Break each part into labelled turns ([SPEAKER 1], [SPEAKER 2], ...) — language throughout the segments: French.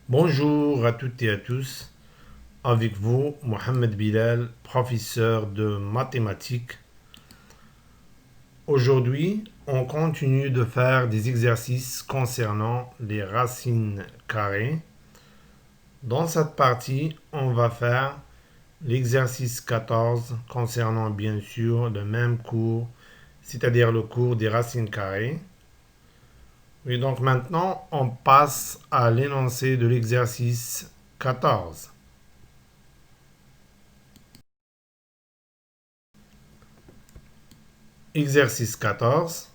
[SPEAKER 1] Bonjour à toutes et à tous. Avec vous, Mohamed Bilal, professeur de mathématiques. Aujourd'hui, on continue de faire des exercices concernant les racines carrées. Dans cette partie, on va faire l'exercice 14 concernant bien sûr le même cours, c'est-à-dire le cours des racines carrées. Et donc maintenant, on passe à l'énoncé de l'exercice 14. Exercice 14.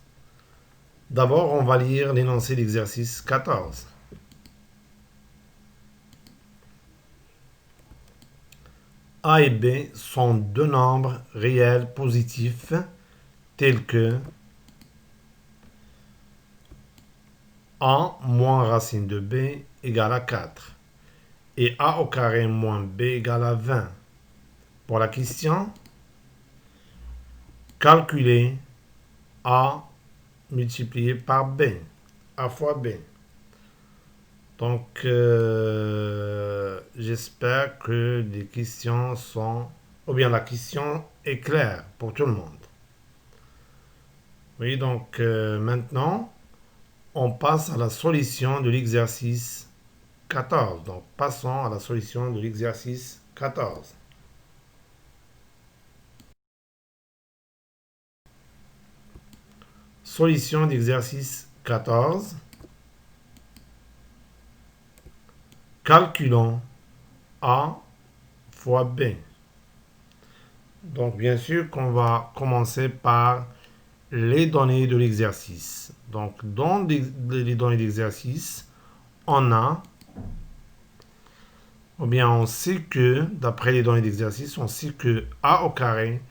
[SPEAKER 1] D'abord, on va lire l'énoncé d'exercice 14. A et B sont deux nombres réels positifs tels que A moins racine de B égale à 4 et A au carré moins B égale à 20. Pour la question, calculer A multiplié par B, A fois B. Donc, j'espère que les questions sont, ou bien la question est claire pour tout le monde. Oui, donc maintenant, on passe à la solution de l'exercice 14. Donc, passons à la solution de l'exercice 14. Solution d'exercice 14. Calculons A fois B. Donc, bien sûr qu'on va commencer par les données de l'exercice. Donc, dans les données d'exercice, on a, ou bien on sait que, d'après les données d'exercice, on sait que A au carré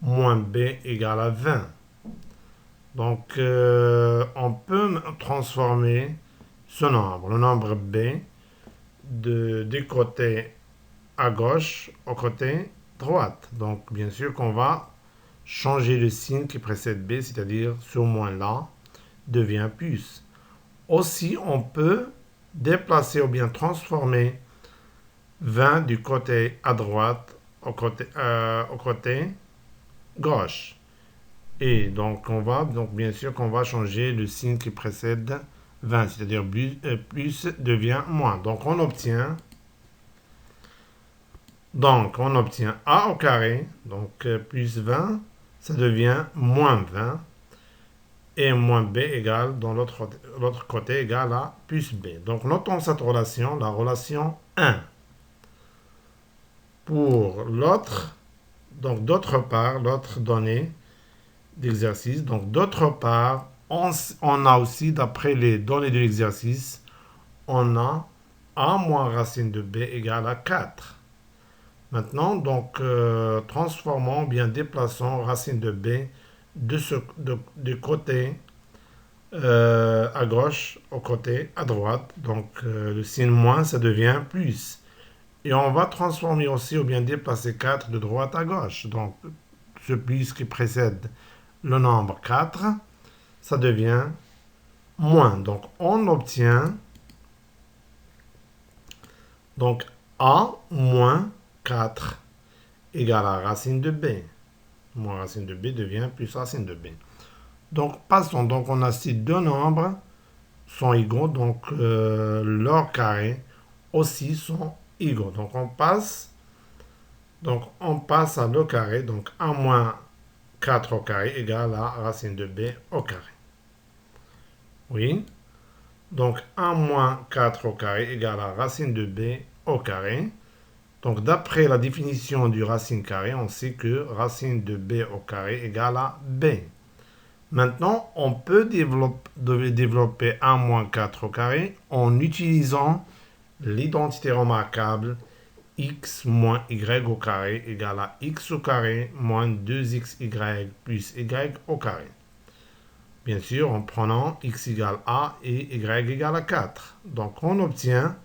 [SPEAKER 1] moins B égale à 20. Donc, on peut transformer ce nombre, le nombre B, du côté à gauche au côté droite. Donc, bien sûr qu'on va changer le signe qui précède B, c'est-à-dire ce moins-là devient plus. Aussi, on peut déplacer ou bien transformer 20 du côté à droite au côté gauche. Et donc, bien sûr qu'on va changer le signe qui précède 20, c'est-à-dire plus devient moins. Donc on obtient A au carré, donc plus 20, ça devient moins 20. Et moins B égale, dans l'autre côté, égale à plus B. Donc notons cette relation, la relation 1. Pour l'autre, donc d'autre part, l'autre donnée d'exercice, donc d'autre part, on a aussi, d'après les données de l'exercice, on a A moins racine de B égale à 4. Maintenant, donc, transformons, bien déplaçons racine de B du côté à gauche au côté à droite. Donc, le signe moins, ça devient plus. Et on va transformer aussi ou bien déplacer 4 de droite à gauche. Donc, ce plus qui précède le nombre 4, ça devient moins. Donc, on obtient donc A moins 4 égale à racine de B. Moins racine de B devient plus racine de B. Donc, passons. Donc, on a ces deux nombres sont égaux. Donc, leurs carrés aussi sont égaux. Donc, on passe à le carré. Donc, 1 moins 4 au carré égale à racine de B au carré. Oui. Donc, 1 moins 4 au carré égale à racine de B au carré. Donc, d'après la définition du racine carré, on sait que racine de B au carré égale à B. Maintenant, on peut développer 1 moins 4 au carré en utilisant l'identité remarquable x moins y au carré égale à x au carré moins 2xy plus y au carré. Bien sûr, en prenant x égale a et y égale à 4. Donc, on obtient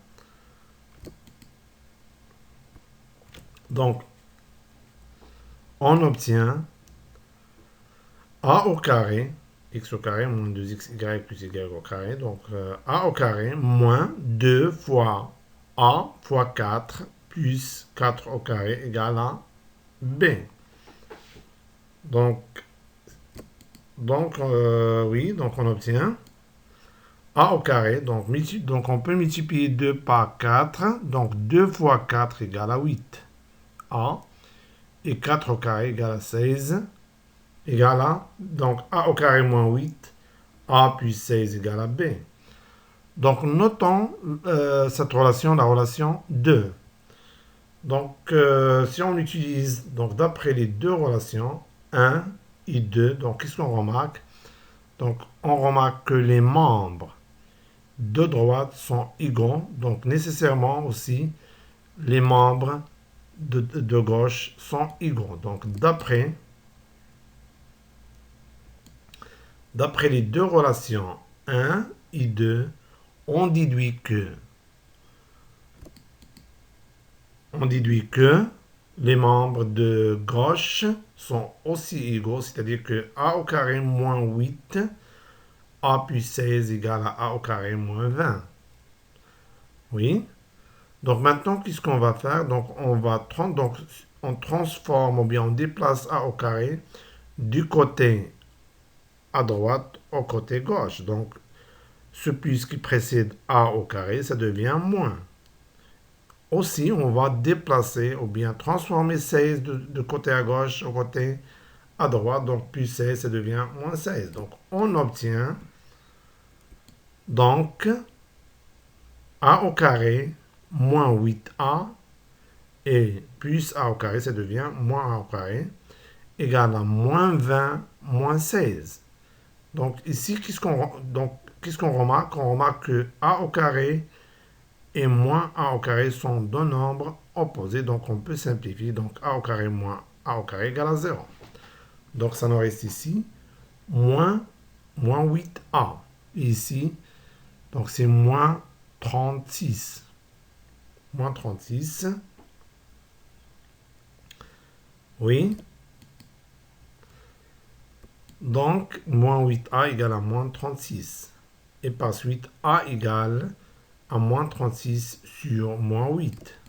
[SPEAKER 1] a au carré x au carré moins 2xy plus y au carré. Donc, a au carré moins 2 fois a fois 4 plus 4 au carré égale à b. Donc, oui, donc on obtient a au carré. Donc, on peut multiplier 2 par 4. Donc, 2 fois 4 égale à 8. A. Et 4 au carré égale à 16. Égale à, donc, a au carré moins 8. A plus 16 égale à b. Donc, notons cette relation, la relation 2. Donc, si on utilise, donc d'après les deux relations, 1 et 2, donc qu'est-ce qu'on remarque? Donc, on remarque que les membres de droite sont égaux, donc nécessairement aussi, les membres de gauche sont égaux. Donc, d'après les deux relations 1 et 2, on déduit que les membres de gauche sont aussi égaux, c'est-à-dire que a au carré moins 8, a plus 16 égale à a au carré moins 20. Oui. Donc maintenant, qu'est-ce qu'on va faire? Donc on transforme ou bien on déplace a au carré du côté à droite au côté gauche. Donc ce plus qui précède a au carré, ça devient moins. Aussi, on va déplacer ou bien transformer 16 de côté à gauche au côté à droite. Donc, plus 16, ça devient moins 16. Donc, on obtient donc a au carré moins 8a et plus a au carré, ça devient moins a au carré égale à moins 20 moins 16. Donc, ici, qu'est-ce qu'on remarque? On remarque que a au carré et moins a au carré sont deux nombres opposés, donc on peut simplifier. Donc a au carré moins a au carré égale à 0. Donc ça nous reste ici moins 8a. Et ici, donc c'est moins 36. Moins 36. Oui. Donc moins 8a égale à moins 36. Et par suite, a égale à moins 36 sur moins 8.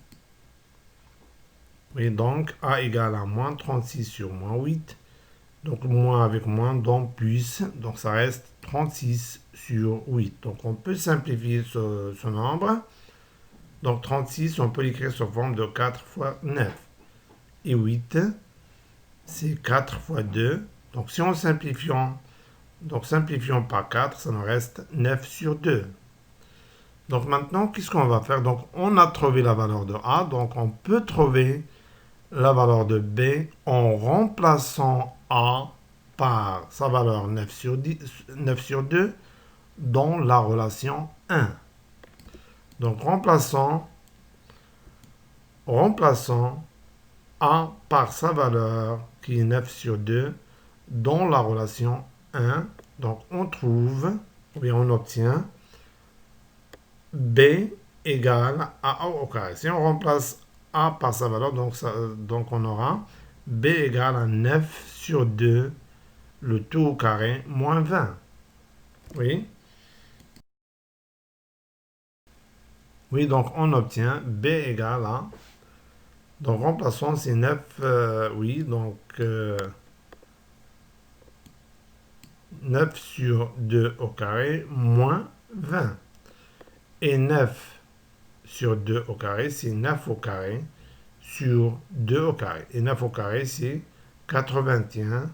[SPEAKER 1] Oui, donc a égale à moins 36 sur moins 8. Donc moins avec moins, donc plus. Donc ça reste 36 sur 8. Donc on peut simplifier ce nombre. Donc 36, on peut l'écrire sous forme de 4 fois 9. Et 8, c'est 4 fois 2. Donc si on simplifions par 4, ça nous reste 9 sur 2. Donc maintenant, qu'est-ce qu'on va faire? Donc on a trouvé la valeur de A. Donc on peut trouver la valeur de B en remplaçant A par sa valeur 9 sur 2 dans la relation 1. Donc remplaçons A par sa valeur qui est 9 sur 2 dans la relation 1. Donc on trouve, ou bien on obtient B égale à A au carré. Si on remplace A par sa valeur, donc on aura B égale à 9 sur 2, le tout au carré, moins 20. Oui. Oui, donc on obtient B égale à... Donc remplaçons ces 9, oui, donc 9 sur 2 au carré, moins 20. Et 9 sur 2 au carré, c'est 9 au carré sur 2 au carré. Et 9 au carré, c'est 81.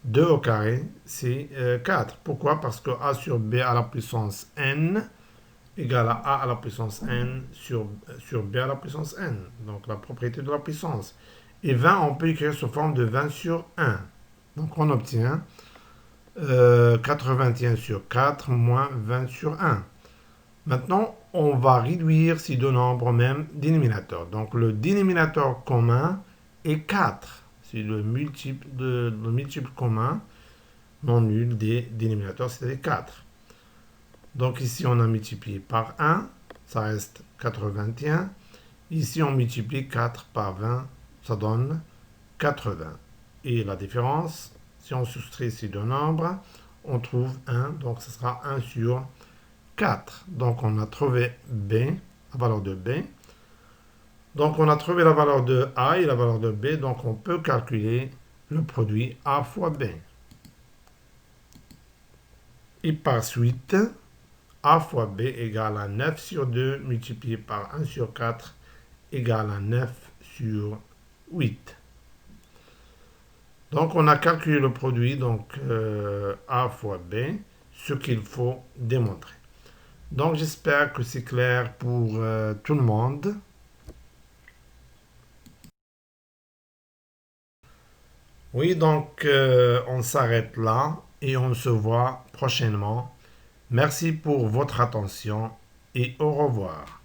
[SPEAKER 1] 2 au carré, c'est 4. Pourquoi? Parce que a sur b à la puissance n égale à a à la puissance n sur b à la puissance n. Donc la propriété de la puissance. Et 20, on peut écrire sous forme de 20 sur 1. Donc on obtient 81 sur 4 moins 20 sur 1. Maintenant, on va réduire ces deux nombres au même dénominateur. Donc le dénominateur commun est 4. C'est le multiple commun non nul des dénominateurs, c'est-à-dire 4. Donc ici, on a multiplié par 1, ça reste 81. Ici, on multiplie 4 par 20, ça donne 80. Et la différence, si on soustrait ces deux nombres, on trouve 1, donc ce sera 1 sur 4. Donc on a trouvé B, la valeur de B. Donc on a trouvé la valeur de A et la valeur de B, donc on peut calculer le produit A fois B. Et par suite, A fois B égale à 9 sur 2 multiplié par 1 sur 4 égale à 9 sur 8. Donc on a calculé le produit, donc A fois B, ce qu'il faut démontrer. Donc j'espère que c'est clair pour tout le monde. Oui, donc on s'arrête là et on se voit prochainement. Merci pour votre attention et au revoir.